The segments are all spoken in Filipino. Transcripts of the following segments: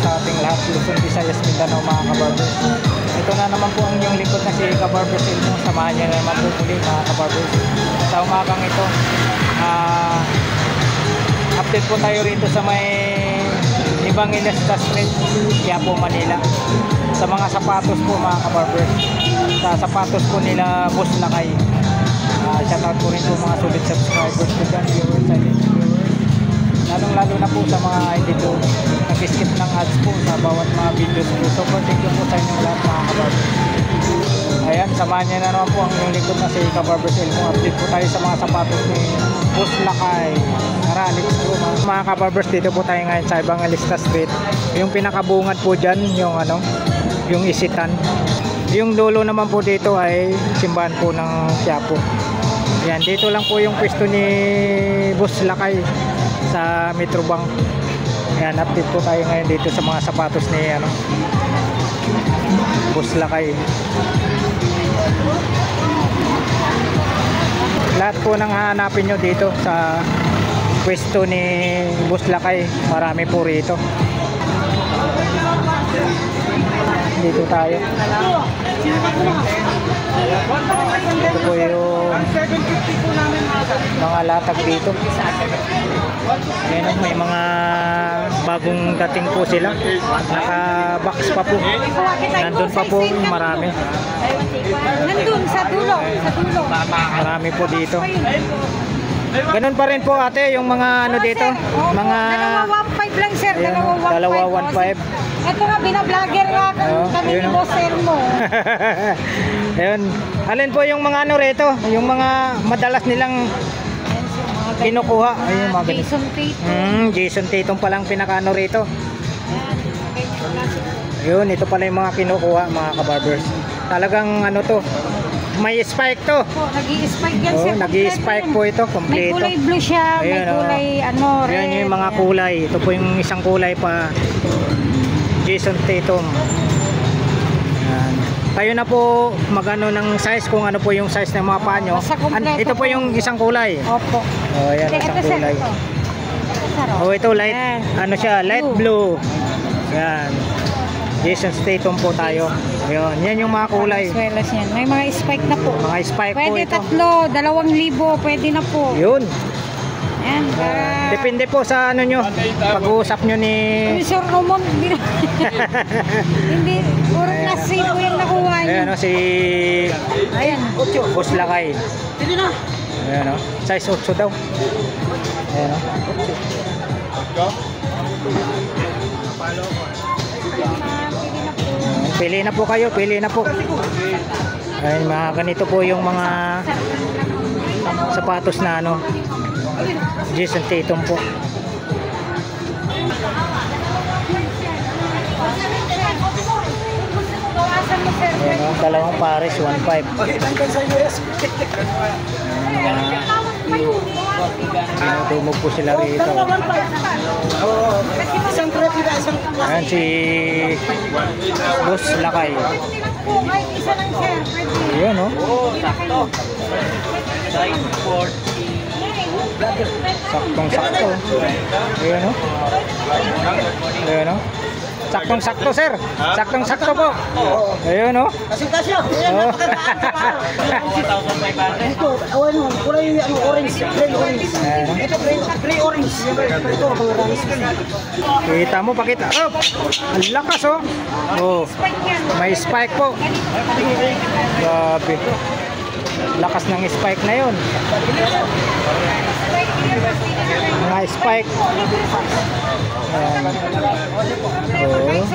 sa ating lahat, Luzon, Visayas, Mindanao mga kabarbers. Ito na naman po ang inyong lingkod na si Kabarbers Elmo. Samahan niya naman po muli mga kabarbers. Sa umagang ito, update po tayo rito sa may Evangelista Street, Quiapo, Manila. Sa mga sapatos po mga kabarbers. Sa sapatos po nila Boss Lakay. Shoutout po rin po mga sulit subscribers ko dyan, viewers, silent viewers. Lalong-lalo na po sa mga hindi po nag-skip ng ads po sa bawat mga videos po. So, thank you po sa inyong lahat mga kabarbers. Ayan, samahan niya na naman po ang inyong likod na si Kabarbers Elmo. Update po tayo sa mga sapatos ni Boss Lakay. Tara, let's go mga kabarbers. Dito po tayo ngayon sa Evangelista Street. Yung pinakabungad po dyan, yung isitan. Yung dulo naman po dito ay simbahan po ng Quiapo. Yan, dito lang po yung pwesto ni Boss Lakay sa Metrobank. Yan, update po tayo ngayon dito sa mga sapatos ni Boss Lakay. Lahat po nang hahanapin nyo dito sa pwesto ni Boss Lakay, marami po rito. Dito tayo. Ito po yung mga latag dito. Ayan, may mga bagong dating po sila. Naka-box pa po. Nandun pa po marami. Nandun sa dulo. Marami po dito. Ganun pa rin po ate, yung mga dito. Mga dalawa 1.5 lang sir. Dalawa 1.5. Ito nga, binablogger nga kami ni Boss Elmo. Ayun. Alin po yung mga rito? Yung mga madalas nilang kinukuha. Ayun, mga Jason Tatum. Jason Tatum palang pinakano rito. Yun, ito pala yung mga kinukuha mga kabarbers. Talagang to, may spike to. Nag-i-spike yan sir. Nag-i-spike po ito, may kompleto. kulay blue siya, may kulay red. Yan yung mga kulay. Ito po yung isang kulay pa, Jason Tatum. Yan. Kayo na po magano ng size, kung ano po yung size ng mga paa nyo. Ito po yung isang kulay. Opo. Yan, isang kulay. Ito light, light blue. Yan. Jason Statham po tayo. Ayun, yan yung mga kulay. May mga spike na po. Mga spike pwede po ito. Pwede 2,000, pwede na po. Yun. Yan. Depende po sa nyo. Pag-uusap nyo ni Sir Romon. Hindi, puro klase po yung nakuha nyo. Ayan si Ayan. Boss Lakay. Pwede na. Ayan size 8 daw. Ayan Pili na po kayo, pili na po. Ayun, mga ganito po yung mga sapatos na Jason Tatum po. Ayan, dalawang pares 1.5. Tumog po sila rito. Ayan si Boss Lakay. Ayan saktong-sakto. Ayan saktong-sakto sir. Saktong-sakto po. Ayun Kasya. Ito, kulay orange, gray orange. Ito gray orange. Kita mo, pakita. Ang lakas may spike po. Grabe. Lakas ng spike na yun. Mga spike.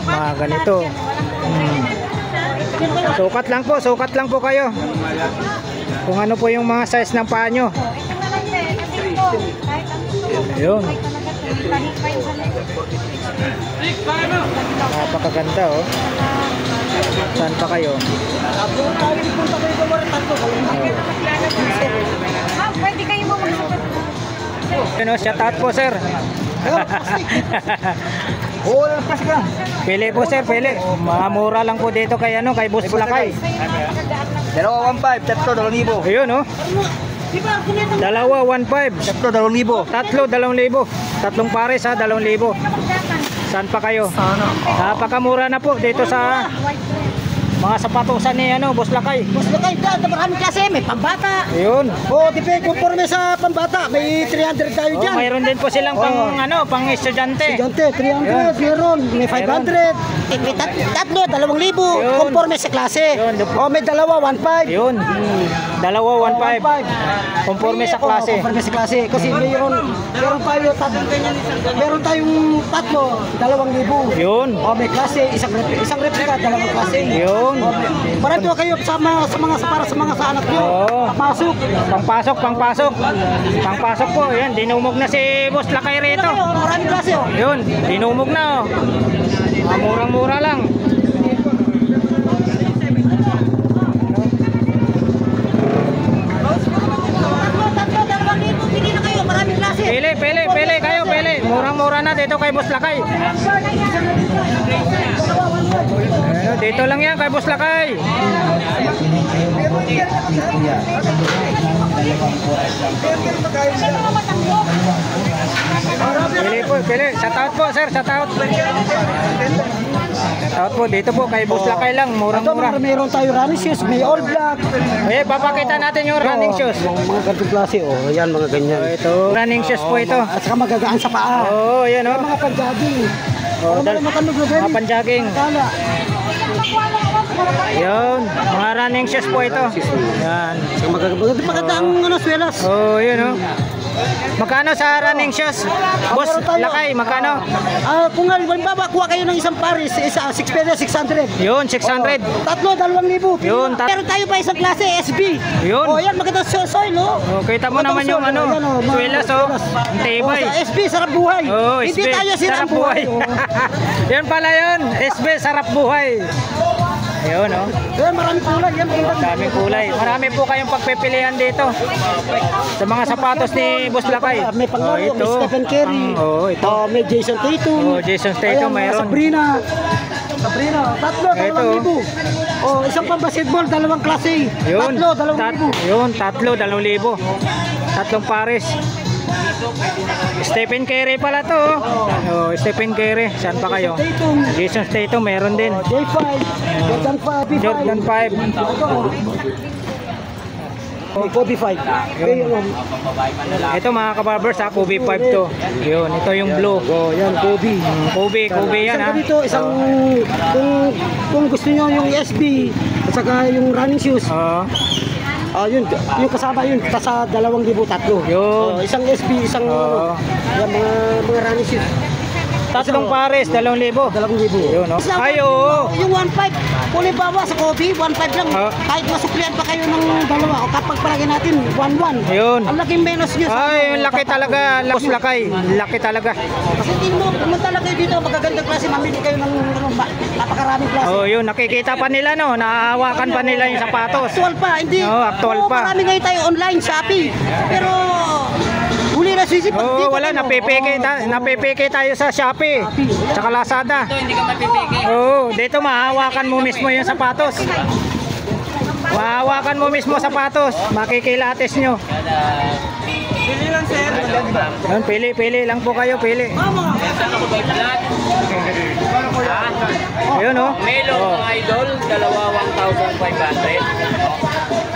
Mga ganito. Sukat lang po kayo. Kung ano po yung mga size ng paa nyo. Ayun. Napakaganda Saan pa kayo? Pwede kayo mo Shout out po sir. Pili po sir, pili. Mura lang po dito kay Boss Lakay. 2,150, tatlo 2,000. Ayun Dalawa 1.5. Tatlo 2,000. Tatlo 2,000. Tatlong pares 2,000. Saan pa kayo? Sana. Napakamura na po dito sa mga sapatusan ni Boss Lakay. Mas lakay ka, maraming klase, may pambata. Ayun. Depende conforme sa pambata, may 300 tayo dyan. Mayroon din po silang pang estudyante. Estudyante, 300, meron, may 500. Tatlo, 2,000. Yun. Conforme sa klase. Yun. May dalawa, 1,500. Yun. Dalawa 1.5. Conforme sa klase. Conforme sa klase. Kasi meron tayong tatlo, 2,000. Yun. May klase, isang replika, 2 klase. Yun. Para doon kayo para sa mga sa anak nyo. Oo. Papasok. Pangpasok po. Yan, dinumog na si Boss Lakay rito. Maraming klase. Yun, dinumog na. Murang-mura lang. Tatlo, 2,000. Pili na kayo, maraming klase. Pili kayo. Murang-mura na dito kay Boss Lakay. Ayun, dito lang yan kay Boss Lakay. Pili. Shoutout po, sir. Shoutout po dito po kay Boss Lakay lang. Murang-mura. Meron tayo running shoes, may all black. Papakita natin yung running shoes. Mga ganitong klase, yan mga ganyan. Ito, running shoes po ito. At saka magagaan sa paa. Yan Mga panjaging. Mga panjaging. Kala. Yun, mga running shoes po ito. Yan. Magandang swelas. Yun. Magkano sa running shoes? Boss Lakay, magkano? Kung halimbawa, kuha kayo ng isang pares, 6 pesos, 600. Yun, 600. Tatlo, 2,000. Yun, Meron tayo pa isang klase, SB. Yun. Yan, magandang soil, Kita mo naman yung swelas, ang tibay. Sa SB, sarap buhay. Hindi SB, tayo sirang sarap buhay. Yan pala yun, SB, sarap buhay. Ayun, Yan, maraming kulay. Yan, magandang. daming kulay. Marami po kayong pagpipilian dito. Sa mga sapatos ni Boss Lakay. May Pangaro, may Stephen Curry. Ito. May Jason Tatum. Jason Tatum, Ayan, mayroon. Sabrina. Tatlo, Ito. 2,000. Isang pang basketball, 2 klase. Yun. Tatlo, 2,000. Tatlo, 2,000. Tatlong pares. Stephen Curry pala to. Stephen Curry. Saan pa kayo? Tatum. Jason Tatum, meron din. J5, Jordan 5, P5. Jordan 5. Kobe 5. Ito mga kabarbers, Kobe 5 to. Yun, ito yung blue. Yan, Kobe. Kobe yan ha. Dito, kung gusto nyo yung SB, at saka yung running shoes, yun, yung kasama yun, sa 2,000 tatlo. Yun. Isang SB, isang yan, mga running shoes. Tatlong pares, 2,000. 2,000. Yun, Ay, oo. Yung 1.5, kung bawa sa Kobe, 1.5 lang. Kahit masuklian pa kayo ng dalawa, o kapag palagay natin, 1.1. Yun. Ang laking menos nyo. Ay, yung laki talaga. Boss Lakay. Laki talaga. Kasi tingin mo, pumunta lang kayo dito, magagandang klase, mamili kayo ng napakaraming klase. Yun, nakikita pa nila, nahahawakan pa nila yung sapatos. Actual pa, hindi. Actual pa. Marami ngayon tayo online, Shopee. Pero, huli na sisip. Wala, napipiki tayo sa Shopee. Tsaka Lazada. Ito, hindi ka mapipiki. Dito mahahawakan mo mismo yung sapatos. Mahahawakan mo mismo sapatos. Makikilates nyo. Pili lang, sir. Yun, pili lang po kayo, pili. Ano ko ba yung flat? Ayun, Melo, mga idol, dalawa 1,500.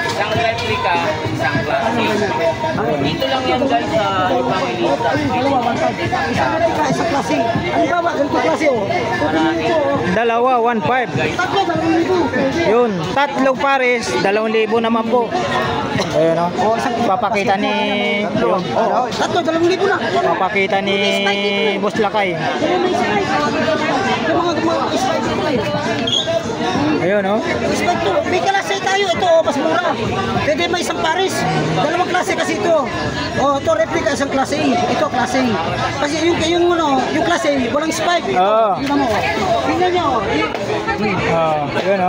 Isang replica, isang classic. Dito lang yan guys sa ibang lista. Isang klase. Ano ba, ganito klase, Dalawa, 1.5. Tatlo, 2,000. Yun, tatlong pares, 2,000 naman po. Ayun, papakita ni Tatlo, 2,000 na. papakita ni Boss Lakay. Ayun, Spike to. May klase tayo. Ito, mas mura. Pwede may isang pares. 2 klase kasi ito. Ito replica, isang klase A. Ito, klase A. Kasi yung klase A, walang spike. Oo. Tingnan mo. Tingnan nyo. Ayun,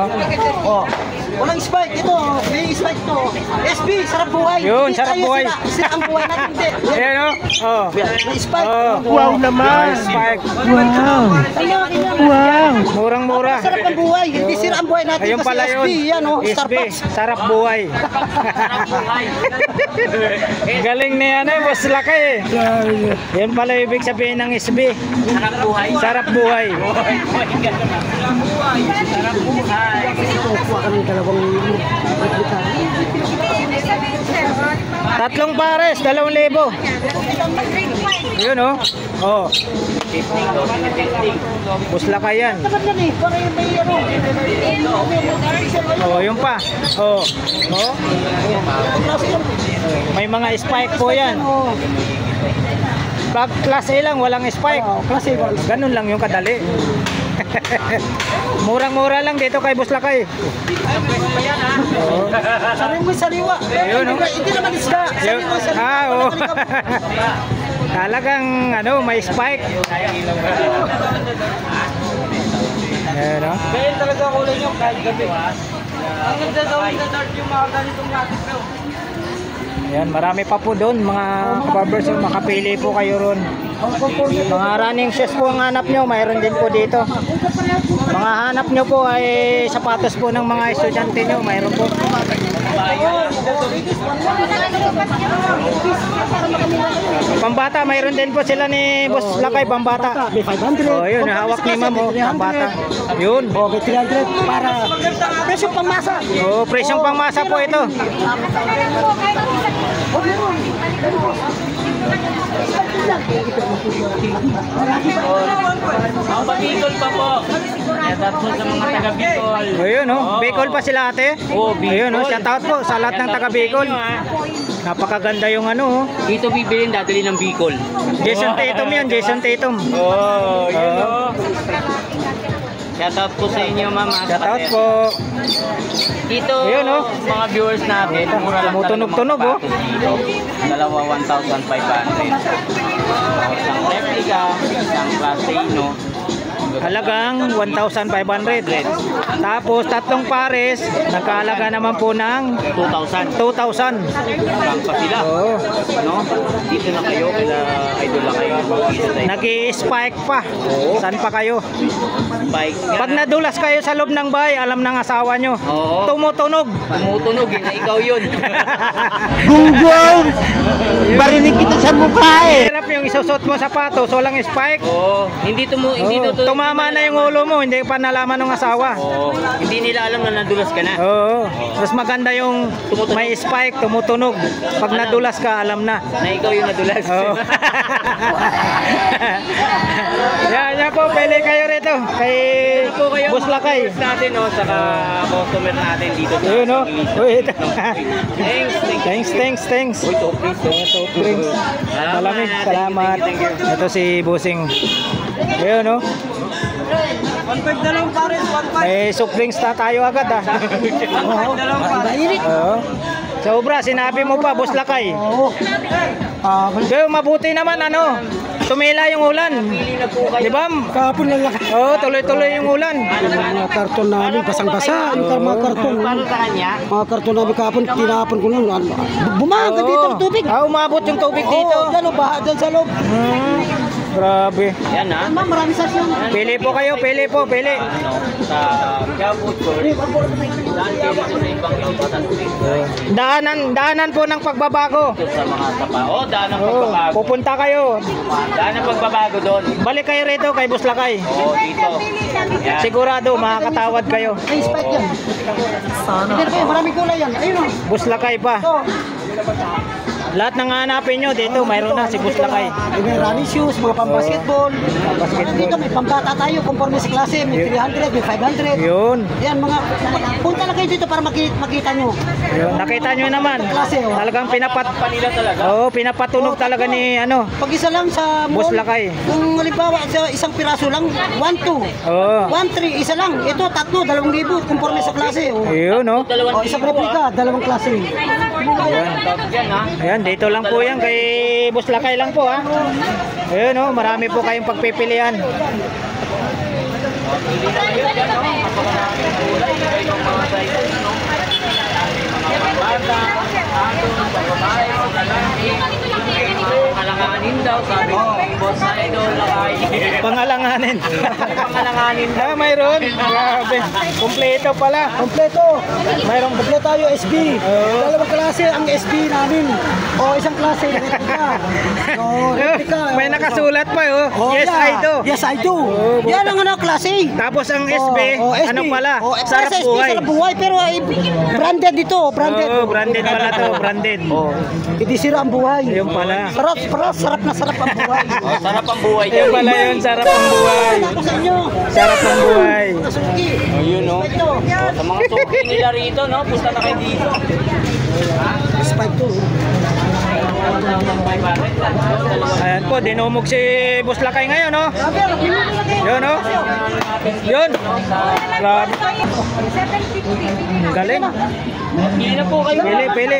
Walang spike. Ito, may spike to. SB, sarap buhay. Yun, Hindi sarap tayo buhay. Sira ang buhay natin. Hindi. Ayan o. Oh. May spike. Oh. Wow Naman. Spike. Murang-mura. Sarap ang buhay. Hindi sira ang buhay natin Ayun kasi pala yun. SB. Yan o, SB. Starbucks. Sarap buhay. Galing na yan eh, boss Lakay eh. Yan pala ibig sabihin ng SB. Sarap buhay. Sarap buhay. Sarap buhay. Kuha ka ng dalawang replika. Tatlong pares, 2,000. Yun oh. Oh. Boss Lakay yan. Dapat yan eh. Para yung may ano. Oh, yun pa. Oh. Oh. May mga spike po yan. Oh, Pag class A lang, walang spike. klase ba? Ganun lang yung kadali. Murang-mura lang dito kay Boss Lakay. Oh. Sariwa sariwa. Ayun, no? Hindi naman isda. Yun. Sariwa sariwa. Ah, oh. Talagang ano, may spike. Ayan, no? Kaya talaga kulay nyo kahit gabi. Ang ganda daw sa dark yung mga ganitong natin bro. Ayan, marami pa po doon mga kabarbers. Makapili po kayo ron. Mga running shoes po ang hanap nyo, mayroon din po dito. Mga hanap nyo po ay sapatos po ng mga estudyante nyo, mayroon po. Pambata, mayroon din po sila ni Boss Lakay, pambata. May 500. Oh, yun, hawak ni ma'am, oh, pambata. Yun. Oh, may 300 para presyo pangmasa. Oh, presyong pangmasa po ito. Ang Bicol pa po. Shout out po sa mga taga Bicol. Oh, yun, oh. Bicol pa sila ate. Oh, Bicol. Ayun, oh, shout out po sa lahat ng taga Bicol. Napakaganda yung ano, oh. Dito bibilin dadali ng Bicol. Jason Tatum yan, Jason Tatum. Oh, yun Oh. oh. Shout out po sa inyo ma'am. Shout out po. Dito, Ayun, oh. mga viewers natin, mura lang Tumutunog-tunog, talaga mga sapatos dito. Dalawa 1,500. Isang replica, isang class A, no? Halagang 1,500. Tapos tatlong pares, nagkahalaga naman po ng 2,000. 2,000. Lang pa sila. Oo. No? Dito na kayo, kaya idol na kayo. Nag-i-spike pa. Saan pa kayo? Bike. Pag nadulas kayo sa loob ng bahay, alam ng asawa nyo. Oo. Tumutunog. Tumutunog, na ikaw yun. Gunggong! Barinig kita sa mukha eh. Hirap yung isusot mo sapatos, walang spike. Oo. Hindi Tumama na yung ulo mo, hindi pa nalaman ng asawa. Oo. Hindi nila alam na nadulas ka na. Oo. Mas maganda yung may spike, tumutunog. Pag nadulas ka, alam na. Na ikaw yung nadulas. Oo. Yan po, pili kayo rito. Kay po kayo Boss Lakay. viewers natin, no, saka customer natin dito sa Yun, no? Wait. Thanks. Thanks. Uy, soft drinks. Soft drinks. Malamig. Salamat. Thank you. Ito si Busing. Ayun, no? 1.5 na lang pares, 1.5. May soft drinks na tayo agad, ah. Oo, mainit. Oo. Sobra, sinabi mo pa, Boss Lakay. Oo. Pero mabuti naman, ano, tumila yung ulan. Di ba? Kahapon lang laki. Oo, tuloy-tuloy yung ulan. Mga karton namin, basang-basa. Yung mga karton. Para sa kanya, Mga karton namin kahapon, tinapon ko lang. Bumaga dito ang tubig. Ah, umabot yung tubig dito. Oo, dyan o, baha dyan sa loob. Grabe. yan ha. Ma'am, marami sa siya. Pili po kayo, pili po, pili. Ano, sa Quiapo Court, saan kayo dito sa ibang imbatan Daanan po ng pagbabago. sa mga sapa. Oh, daan ng Oo, pagbabago. pupunta kayo. Daan ng pagbabago doon. Balik kayo rito kay Boss Lakay. Oh, dito. Yan. Sigurado makakatawad kayo. Ay, spike yan. Hindi na kayo, maraming kulay yan. Ayun o. Boss Lakay pa. Ito. Lahat ng hanapin nyo dito, mayroon na si Boss Lakay. May running shoes, mga pang-basketball. Basketball. Dito may pambata tayo, conforme sa klase. May 300, may 500. Yun. Yan, mga, punta na kayo dito para makita nyo. Yun. Nakita nyo naman. Klase, oh. Talagang Panila talaga. pinapatunog talaga ni ano. Pag isa lang sa Boss mall, Lakay. kung halimbawa sa isang piraso lang, 1-2. Oo. 1-3, isa lang. Ito, 3, 2,000, conforme sa klase. Oh. Yun, no? Oh, isang replika, 2 klase. Yan ha. Ayan, dito lang po yan kay Boss Lakay lang po, ha. Ayun, no? Marami po kayong pagpipilian. Pili na kayo dyan, no? Kapag namin kulay, kayo ng mga size, no? daw, sabi ko, boss idol, lakay. Pangalanganin. Pangalanganin daw. Mayroon. Grabe. Kumpleto pala. Kompleto. Mayroong kompleto tayo SB. Dalawang klase ang SB namin. O isang klase replika. So, replika. May nakasulat pa Yes, yeah. I do. Yes, I do. Yan ang klase. Tapos ang SB, ano pala? Sarap SB, buhay. sarap buhay, pero branded dito, branded. Branded pala to, branded. Hindi sira ang buhay. Yung pala. Sarap na sarap ang buhay. Sarap ang buhay Yung dyan. pala yun, sarap ang buhay. Ako sa inyo. Sarap ang buhay. Kasuki. Ayun, no? Ito. Sa mga suki nila rito, no? Punta na kayo dito. Spike to. Ayan po, dinumog si Boss Lakay ngayon, no? Yun, no? Yun. Grabe. Ang galing. Pili na po kayo. Pili.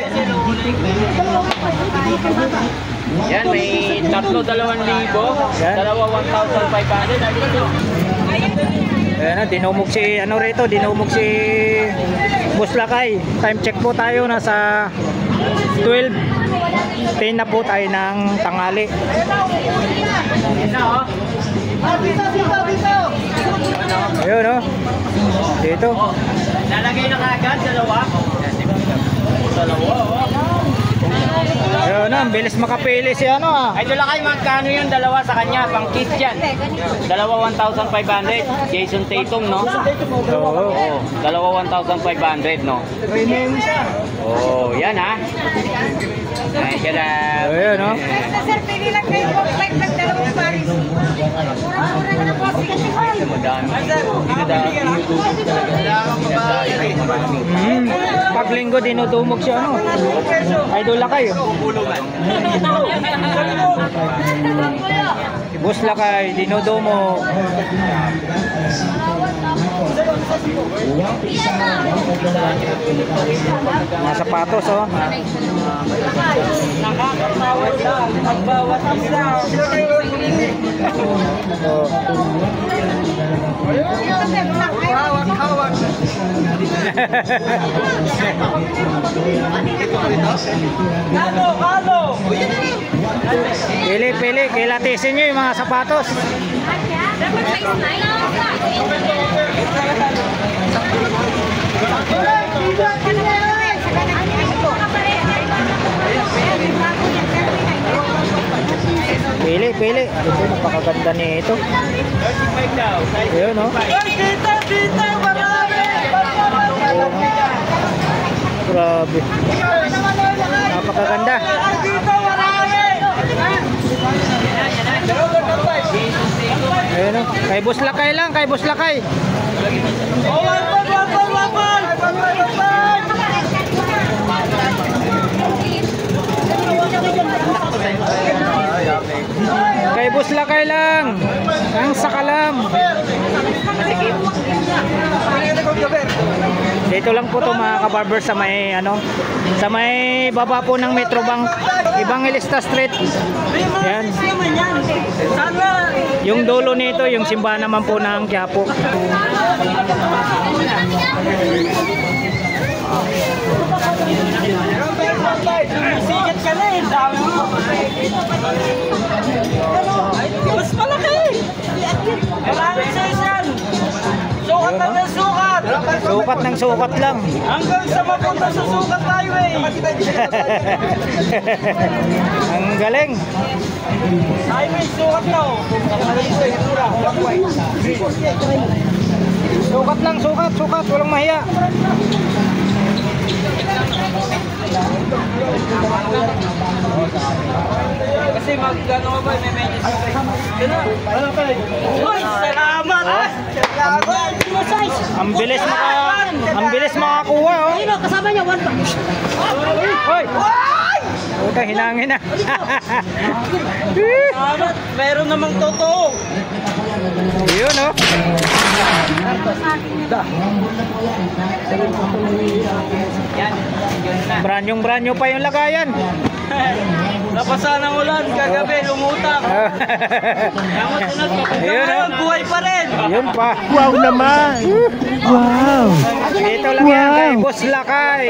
Yan, may tatlo 2,000. Yan. Dalawa 1,500. Dito. Ayan na, dinumog si Boss Lakay. Time check po tayo, nasa 12:10 na po tayo ng tanghali. Ayun, no? Dito. Lalagay na kagad, dalawa. Ayun na, ang bilis makapili si ano Ay, doon lang kayo, magkano yung dalawa sa kanya? Pang kit yan. Dalawa 1,500. Jason Tatum, no? Oo. Oo, dalawa 1,500, no? Oo, yan ha. Ay, kada. Ayun, no? Sir, pili lang kayo po. Like lang dalawang paris. Mura-mura na po. Madami. Pag linggo dinudumog siya, ano? Idol Lakay. Si Boss Lakay, dinudumog. Mga sapatos, oh. Magbawat isa. Pili, kilatisin nyo yung mga sapatos. Pili. Ito, napakaganda nito. Ayun, no? Grabe. Napakaganda. Ayun, no? Kay Boss Lakay lang, kay Boss Lakay. Kay Boss Lakay lang. Ang sakalam. Dito lang po to mga kabarber sa may sa may baba po ng Metrobank, Evangelista Street. Yan. Yung dulo nito, yung simbahan naman po ng Quiapo. Sigat ka na eh. Dami mo. Mas malaki. Maraming size. Sukat lang ng sukat. Sukat ng sukat lang. Hanggang sa mapunta sa sukat tayo eh. Ang galing. Ay, may sukat na oh. Sukat lang, sukat. Walang mahiya. Kasi magkano ba may medyo Uy, salamat. Salamat. Ang bilis makakuha, oh. Ayun oh, kasama niya 1 pack. Hoy. Puta, hinangin na. Salamat. Meron namang totoo. Yun, oh. yan. Yun na. Brand new pa yung lagayan. Napasa ng ulan, kagabi, lumutang. Ayun, oh. Buhay pa rin. Yun pa. Wow naman! Wow! Dito lang yan kay Boss Lakay.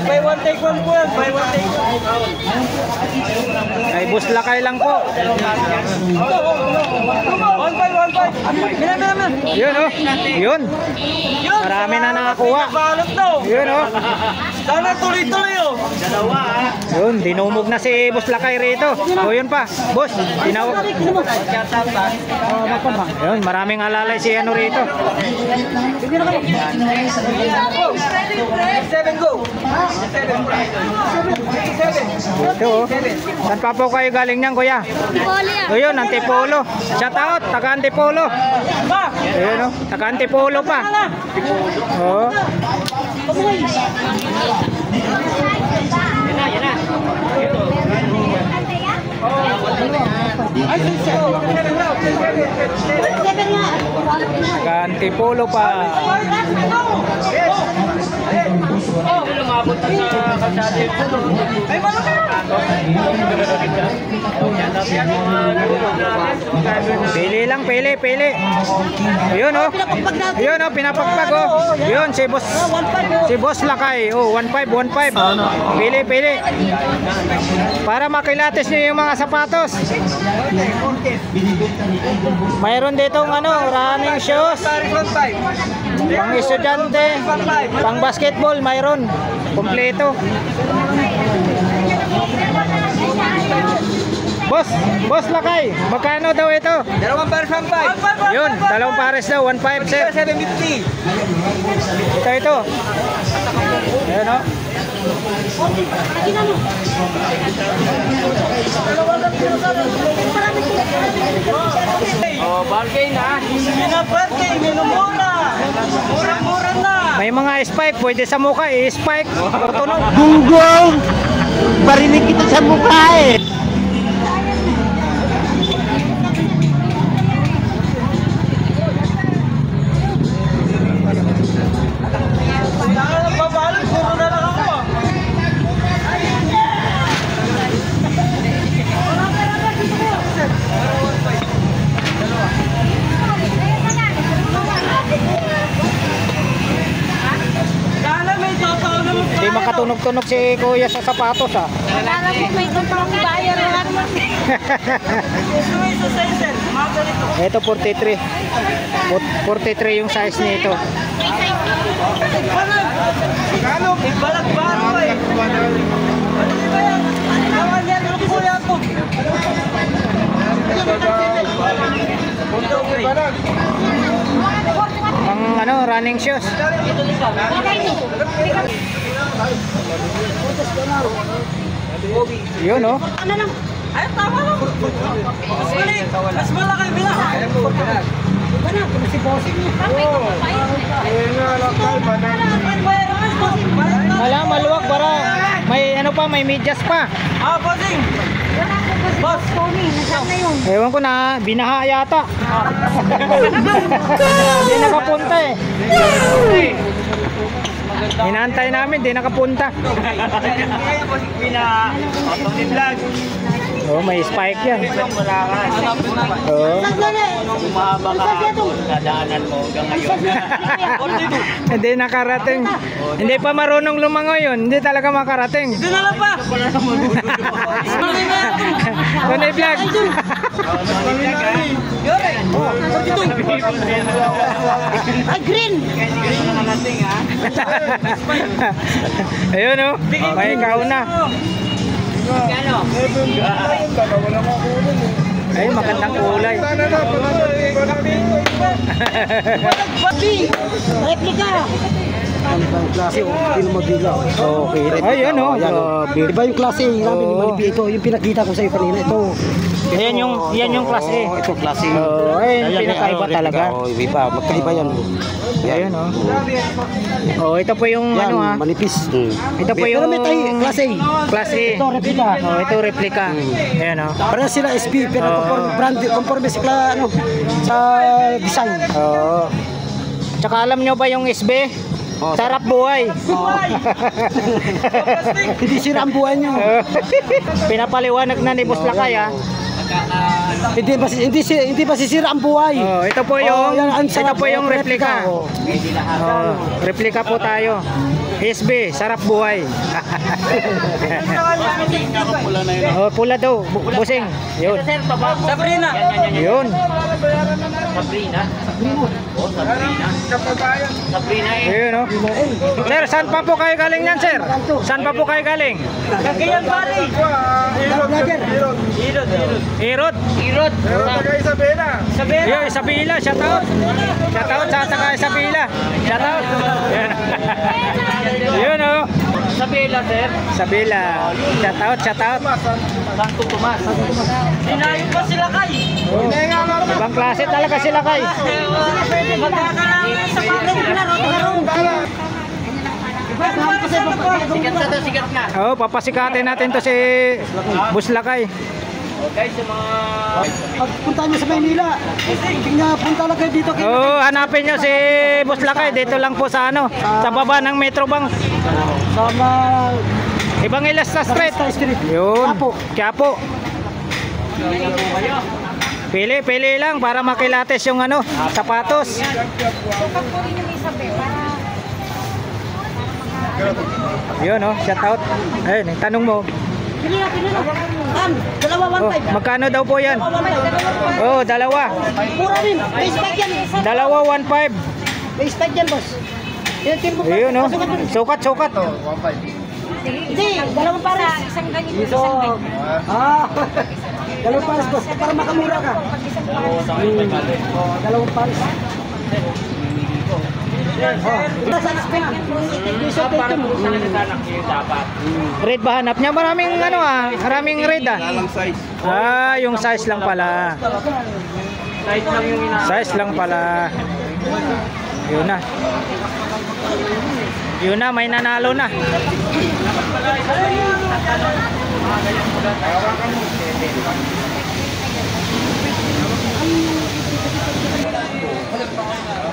Buy one take one po yan. Buy one take one. Kay Boss Lakay lang po. One five. Mina. Yun, oh. Yun. Marami na nakakuha. Balot daw. Yun, oh. Sana tuloy-tuloy oh. Yun, dinumog na si Boss Lakay rito. O yun pa, Boss, tinawag. Yun, maraming alalay si ano rito. Seven go. Ito, oh. Saan pa po kayo galing niyan, kuya? O yun, Antipolo. Shout out, taga Antipolo. Ayun, oh. Taga Antipolo pa. Oh. Taga Antipolo pa. Pili lang, pili. Ayun, oh. Ayun, oh, pinapagpag, oh. Ayun, si Boss Lakay. Oh, 1.5. Pili. Para makilatis niyo yung mga sapatos. Mayroon ditong ano, running shoes. Pang estudyante, pang basketball, mayroon. Kompleto. Boss Lakay, magkano daw ito? Dalawang pares 1.5. Yun, dalawang pares daw, 1.5 sir. 750. Ito. Ayan, oh. Oh, bargain ha. Bargain, minumura. Mura na. May mga spike, pwede sa mukha, i-spike. Tunog. Gunggong! Barinig kita sa mukha eh! Babalot, puro na lang ako. Sana may totoo naman. Hindi makatunog-tunog si kuya sa sapatos, ah. Akala ko may totoong buyer lang naman. Gusto mo yung size, mga ganito. Ito 43. 43 yung size nito. Kano? Balag baro eh. Ano ba yan? Naman yan, ano po yan po? Ang ano, running shoes. Yun, oh. Ay, tama lang. Mas mali. Mas malaki bila. Wala, maluwag, bara. May ano pa, may medyas pa. Ah, bossing. Boss. Ewan ko na, binaha yata. Hindi nakapunta eh. Hinantay namin, di nakapunta. Oh, may spike yan. Oh. Umahaba ka dadaanan mo hanggang ngayon. Hindi nakarating. Hindi pa marunong lumangoy yun. Hindi talaga makarating. Doon na lang pa. Tunay vlog. Ay, green! Ayun, oh. May kauna. Ay, magandang kulay. Replika! Klase, hindi na mabigaw. Okay. Ayun, oh. Diba yung klase namin ni Manipi? Ito, yung pinakita ko sa'yo kanina. Ito. Yan yung class A. Ito, klase. Ay, pinakaiba talaga. Iba, magkaiba yan. Ayun, oh. Oh, ito po yung Yan, ano, ah. manipis. Ito po yung Pero may tayo, klase A. class A. Ito, replika. Oh, ito replica. Ayan, oh. Para sila SP, pero conforme sila ano, sa design. Oo. Tsaka alam nyo ba yung SB? Sarap buhay. Hindi sira ang buhay nyo. Pinapaliwanag na ni Boss Lakay ha. Hindi masisira ang buhay. Oh, ito po yung ito po yung replika. Oh. Oh, replika po tayo. SB, sarap buhay. Oh, pula daw, busing. Yun. Sabrina. Yun. Sabrina. Oh, Sabrina. Sabrina eh. Yun, oh. Sir, saan pa po kayo galing yan, sir? Saan pa po kayo galing? Cagayan Valley. Irod. Irod. Sabela. Yun, Isabela, shout out. Shout out sa taga Isabela. Shout out. Yun, oh. Sabela, sir. Isabela. Shout out, shout out. Santo Tomas. Sinayo pa sila kay. Ibang klase talaga sila kay. Magkakaroon sa sikat na to, sikat na. Oh, papasikatin natin to si Buslakay. Guys, sa mga... Pagpunta nyo sa Maynila, punta lang kayo dito. Oh, hanapin nyo si Buslakay dito lang po sa ano, sa baba ng Metrobank. Sama Ibang Ilasta Street. Street. Yun. Quiapo. Quiapo. Pili lang para makilates yung ano, sapatos. Sukat po rin yung isa pe, para Yun, oh, shout out. Ayun, tanong mo. Dalawa Oh, 1.5. magkano daw po yan? Oh, dalawa. Mura rin. Base pack yan. Dalawa 1.5. Base pack yan, boss. Yung timbo pa. Ayun, oh. Sukat. Hindi, dalawang pares. isang ganito, isang ganito. Dalawang pares, boss. Para makamura ka. Dalawang pares. Nasa spec. Red ba hanap niya? Maraming ano maraming red ah. Ah, yung size lang pala. Size lang pala. Yun na. Yun na, may nanalo na.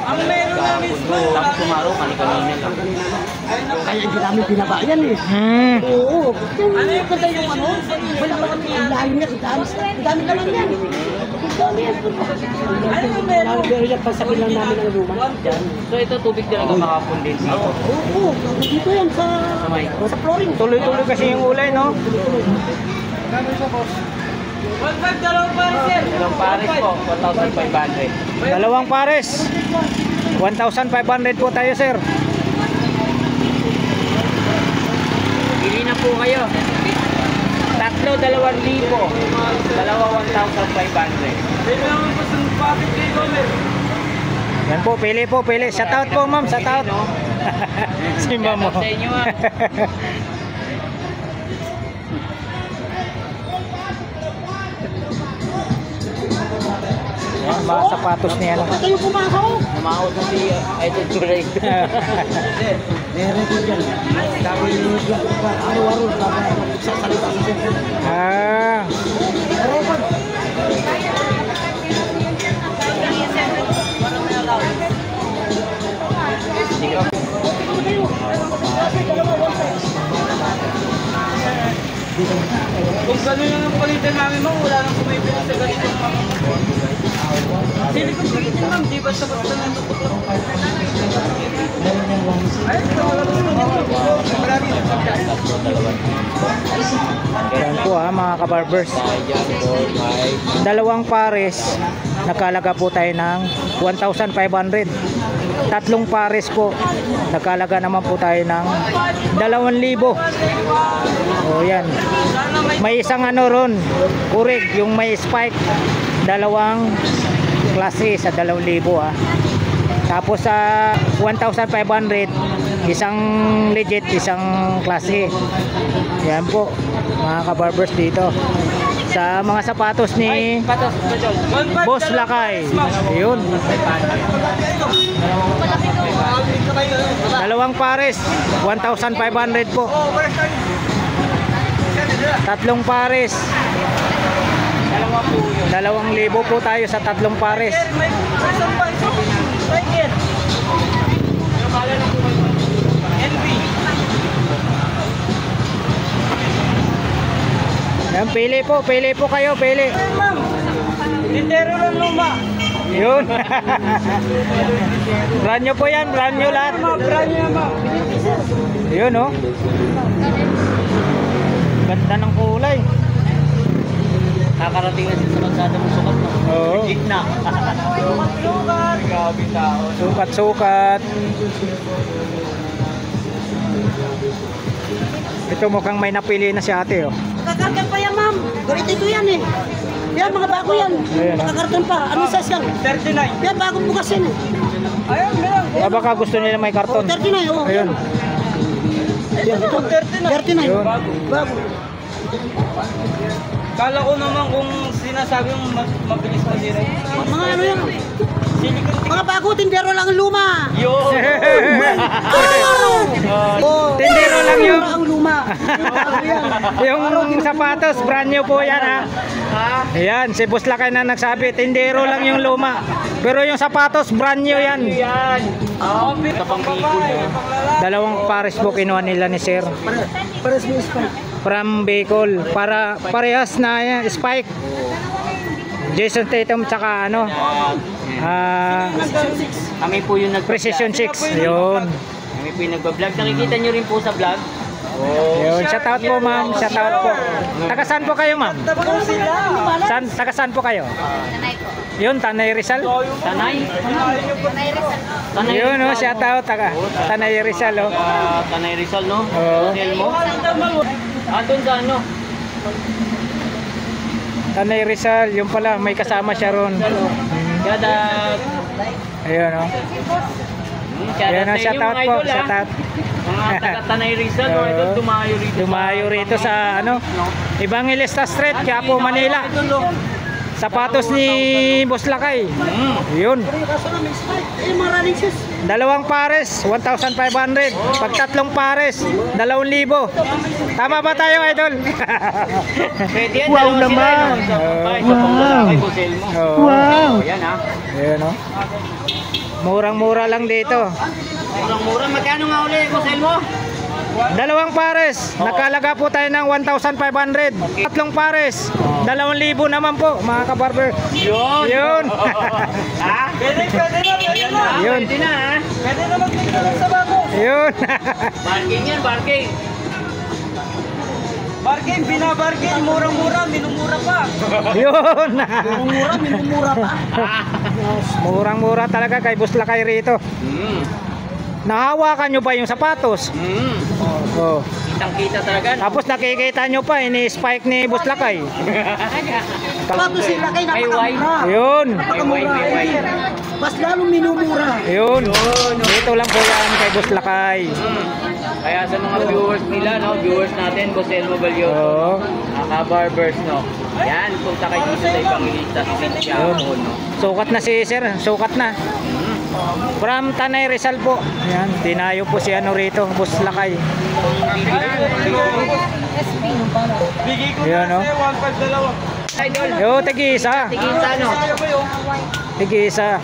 Ang meron na mismo. Tapos sumaro, kanina lang. Kaya hindi namin binaba yan eh. Oo. Ano yung kanta yung ano? Wala pa kami ang lalim niya. Ang dami naman yan. Ang dami yan. Ano yung meron? Pero yan, pasabi lang namin ang luma. So ito tubig talaga makakondense dito. Oo. Dito yan sa flooring. Tuloy-tuloy kasi yung ulay, no? Ilang pares po, 1,500. Dalawang pares. 1,500 po tayo, sir. Pili na po kayo. Tatlo, 2,000. Dalawa, 1,500. Yan po, pili. Shout out po, ma'am. Shout out. Si ma'am mo. Shout out sa inyo, Yan, mga sapatos niya. Ba't kayo pumasok? Namahot na si Idol Turay. Meron ko dyan. Dami yung araw-araw. Sasalita sa sentro. Ah, Kung gano'n lang ang palitan namin, ma'am, wala nang kumipili sa ganito. Sili kong pilitin, ma'am, di ba sapat na lang ito? yan po mga kabarbers. Dalawang pares, nakalaga po tayo ng 1,500. Tatlong pares po, nakalaga naman po tayo ng 2,000. O yan. May isang ano ron, kurig, yung may spike, dalawang klase sa 2,000 Tapos sa 1,500, isang legit, isang klase. Yan po, mga kabarbers dito. Sa mga sapatos ni Boss Lakay. Yun. Dalawang pares, 1,500 po. Tatlong pares, 2,000 po tayo sa tatlong pares. Yan, pili po kayo, pili. Tindero lang luma. Yun. Brand new po yan, brand new lahat. Brand new naman. Yun, oh. Ganda ng kulay. Nakarating na sila sa kalsada mo sukat mo. Oo. Gitna. Grabe tao. Sukat. Ito mukhang may napili na si ate, oh. Kakarton pa yan, ma'am. Ganito ito yan eh. Yan, mga bago yan. Ayan, ah. Kakarton pa. Anong size yan? 39. Yan, bagong bukas yan eh. Ayun, meron. Baka gusto nila may karton. 39, oh. Ayun. Yan, ito. 39. Yun. Bago. Kala ko naman kung sinasabi mong mabilis masira. Mga ano yan? Mga bago, tindero lang ang luma. Yo! Tindero lang yung ang luma. Bago yan. yung sapatos, brand new po yan, ha. Ayan, si Boss Lakay na nagsabi, tindero lang yung luma. Pero yung sapatos, brand new yan. Yan! Tapang bigol mo. Dalawang pares po kinuha nila ni Sir. Pares mo spike. From Bicol. Para parehas na yan, Spike. Jason Tatum tsaka ano, Kami po yung Precision 6. Yun. Kami po yung nagbablog. Nakikita nyo rin po sa vlog. Yun, shout out po ma'am, shout out po. Taga saan po kayo ma'am? Taga saan po kayo? Nanay po. Yun, Tanay Rizal. Tanay. Nanay Rizal. Tanay Yun, oh, shout out taga Tanay Rizal, oh. Tanay Rizal, no? Oo. Hotel mo. Doon sa ano? Tanay Rizal, yung pala, may kasama siya ron. Kada... Ayun, oh. Ayun, oh, shout out po, shout out. Mga taga Tanay Rizal, no? Ito, dumayo rito. Dumayo rito sa ano, Evangelista Street, Quiapo, Manila. Sapatos ni Boss Lakay. Yun. Kaso na may spike. Eh, mga running shoes. Dalawang pares, 1,500. Pag tatlong pares, 2,000. Tama ba tayo, idol? Pwede yan, Wow dalawa sila, naman. no? Sa Wow. panglalaki, hotel mo. Oo. Wow! Ayan, ha? Ayun, oh. Murang-mura lang dito. Murang-mura. Magkano nga ulit, hotel mo? Dalawang pares, nakalaga po tayo ng 1,500. Tatlong pares, 2,000 naman po, mga kabarber. Yun! Yun. Ha? Pwede na. Yun. Pwede na, ha? Pwede na magpinta sa bago. Yun. Parking yan, parking. Bargain, binabargain. Murang-mura, minumura pa. Yun. Murang-mura, minumura pa. Murang-mura talaga kay Boss Lakay rito. Nahawakan nyo ba yung sapatos? Oh. Kitang-kita talaga. Tapos nakikita nyo pa, ini-spike ni Boss Lakay. Bago sila kayo napakamura. Yun. May Mas lalong minumura. Yun. Dito lang po yan kay Boss Lakay. Kaya sa mga viewers nila, no? Viewers natin, Boss Elmo Balyoso. Oo. Barbers, no? Yan, punta kayo dito sa Evangelista Street, Quiapo, no? Sukat na si Sir, sukat na. From Tanay Rizal po. Yan, dinayo po si ano rito, Boss Lakay. Bigay ko Yan, no? 1.5 Idol. Yo, tigi-isa. Tigisa, no? Tigi-isa.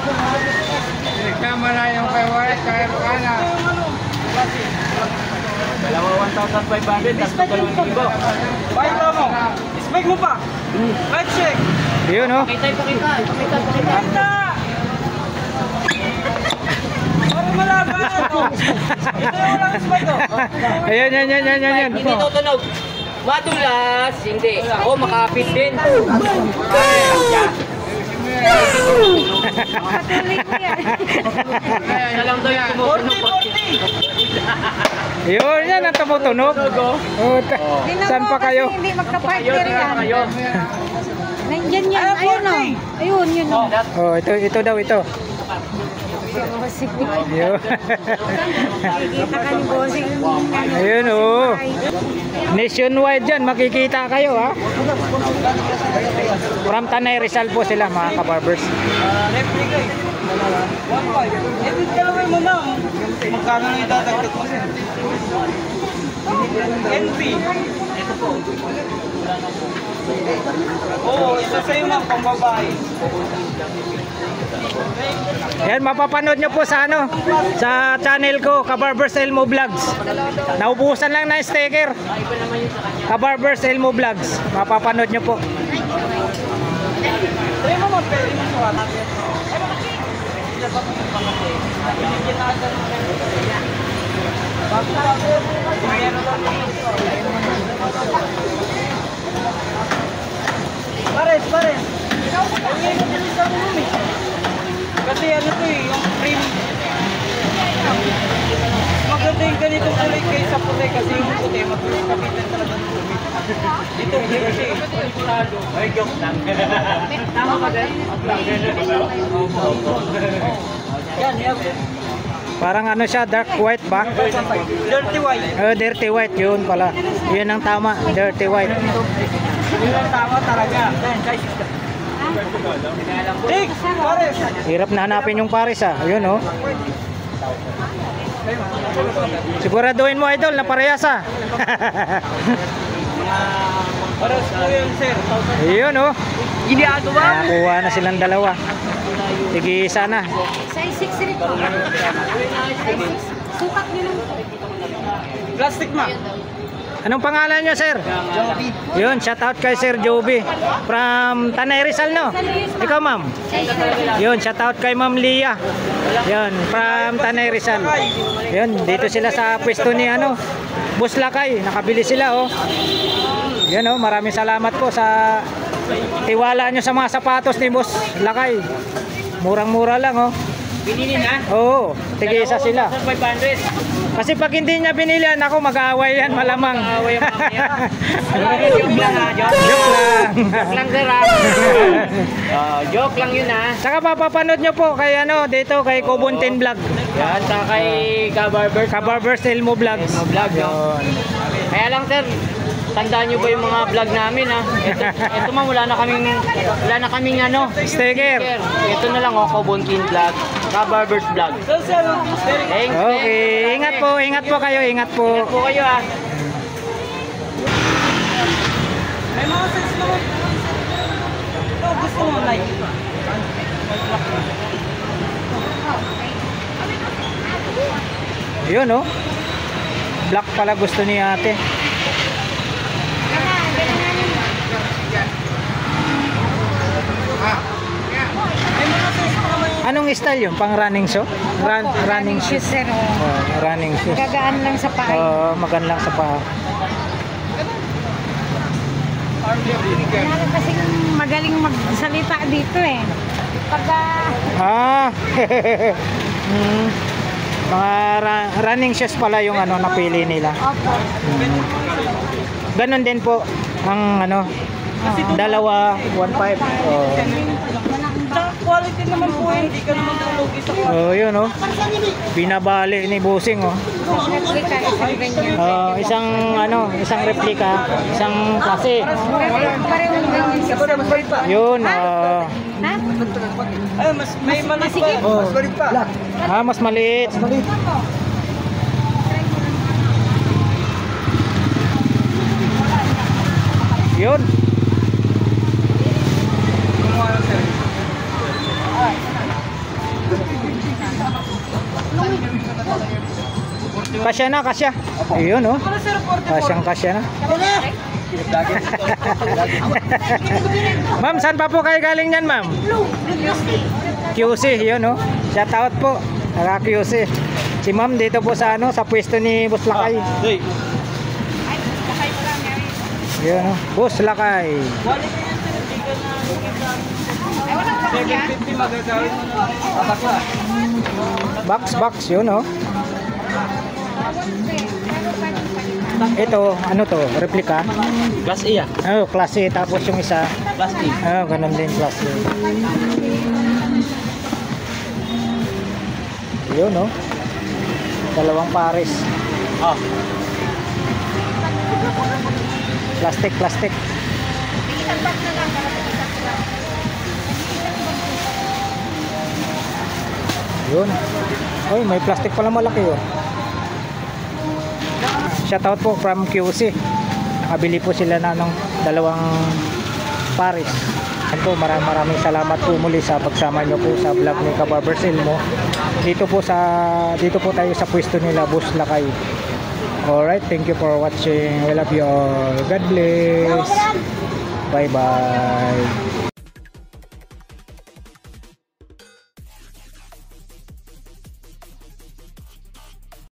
Dalawa 1,500, tapos 2,000. Pakita mo. Spike mo pa. Right check. Yun, no? Pakita. Pakita. Para malaban. Ito yung lang spike, oh. Ayun, yan. Hindi tutunog. Madulas, hindi. Ako makapit din. Patuloy ko yan. Kaya lang daw yung tumutunog. Yun, yan ang tumutunog. Oh, saan pa kayo? Hindi magka-partner yan. Kayo. Nandiyan yan. Ayun o. Ayun, yun o. Oh, ito daw, ito. Yun. Nakikita ka ni Bossing. Ayun, oh. Nationwide dyan, makikita kayo, ha? From Tanay Rizal po sila, mga kabarbers. Replica eh. 1.5. Edit ka lang mo na. Magkano na idadagdag mo? NP. Oo, isa sa'yo ma'am, pang babae. Yan, mapapanood nyo po sa ano, sa channel ko, Kabarbers Elmo Vlogs. Naubusan lang na sticker. Kabarbers Elmo Vlogs. Mapapanood nyo po. Sa'yo mo ma'am, pwede mo sukat. Pares. Kasi ano to eh, yung frame. Maganda yung ganitong kulay kaysa puti kasi yung puti, magkapitan talaga ng puti. Dito kasi, ay joke lang. Tama ba din? Yan, Parang ano siya, dark white ba? dirty white. Dirty white, yun pala. Yun ang tama, dirty white. Yun ang tama talaga. Six, pares. Hirap na hanapin yung pares ah. Ayun oh. Siguraduhin mo idol na parehas ah. Pares po yun, sir. Ayun oh. Ginagawa. Nakakuha na silang dalawa. Sige, isa na. Size 6 rin po. Sukat nyo lang. Plastic ma. Anong pangalan nyo, sir? Joby. Yun, shout out kay Sir Joby from Tanay Rizal, no? Ikaw, ma'am? Yun, shout out kay Ma'am Lia. Yun, from Tanay Rizal. Yun, dito sila sa pwesto ni ano, Boss Lakay. Nakabili sila, oh. Yun, oh, maraming salamat po sa tiwala nyo sa mga sapatos ni Boss Lakay. Murang-mura lang, oh. Binili na? Oo, tig-isa sila. 500. Kasi pag hindi niya binilihan ako, mag-aaway yan malamang. Mag-aaway ang mamaya. Joke lang ha, joke. Joke lang. Joke lang sir ha. Joke lang yun ha. Saka papapanood nyo po kay ano, dito kay Kobuntin Vlog. Yan, saka kay Kabarbers. Kabarbers Elmo Vlogs. Elmo Vlog, no? Yun. Kaya lang sir, tandaan nyo ba yung mga vlog namin ha? Ito ma'am, wala na kaming ano, Sticker. Ito na lang oh, Kobuntin Vlog, Kabarbers Vlog. Thanks. Okay, ingat po kayo, ingat po. Ingat po kayo ha. May mga sense naman. Ito, gusto mo like. Yun oh. Black pala gusto ni ate. Anong style yun? Pang running show? Running shoes. Sir, Running shoes. gagaan lang sa paa. Magan lang sa paa. Kaya kasi magaling magsalita dito eh. Pag Mga running shoes pala yung ano napili nila. opo. Ganon din po ang ano dalawa 1.5. Quality naman po yun, hindi ka naman tulugi sa quality. Yun oh. Binabali ni Busing oh. Replika, isang ganyan. Isang replika, isang klase. Pareho ganyan. Yun Ha? Ay, may maliit pa. Mas maliit pa. mas maliit. Yun. Kasya na, kasya. Ayun oh. Kasya na. Ma'am, saan pa po kayo galing yan, ma'am? QC, yun oh. Shout out po. Naka QC. Si ma'am dito po sa ano, sa pwesto ni Boss Lakay. Yun oh. Boss Lakay. Quality yan sir, hindi ka na 750 magagawin mo na. Box, yun oh. Ito, ano to? Replika? Class A Oh, klase. Tapos yung isa. Class A. Oh, ganun din klase. Yun oh. Dalawang pares. Oh. Plastic. Yun. Oy, may plastic pala malaki oh. Shout out po from QC. makabili po sila na ng dalawang pares. Yan po, maraming salamat po muli sa pagsama nyo po sa vlog ni Kabarbers Elmo. Dito po tayo sa pwesto nila, Boss Lakay. Alright, thank you for watching. We love you all. God bless. Bye bye.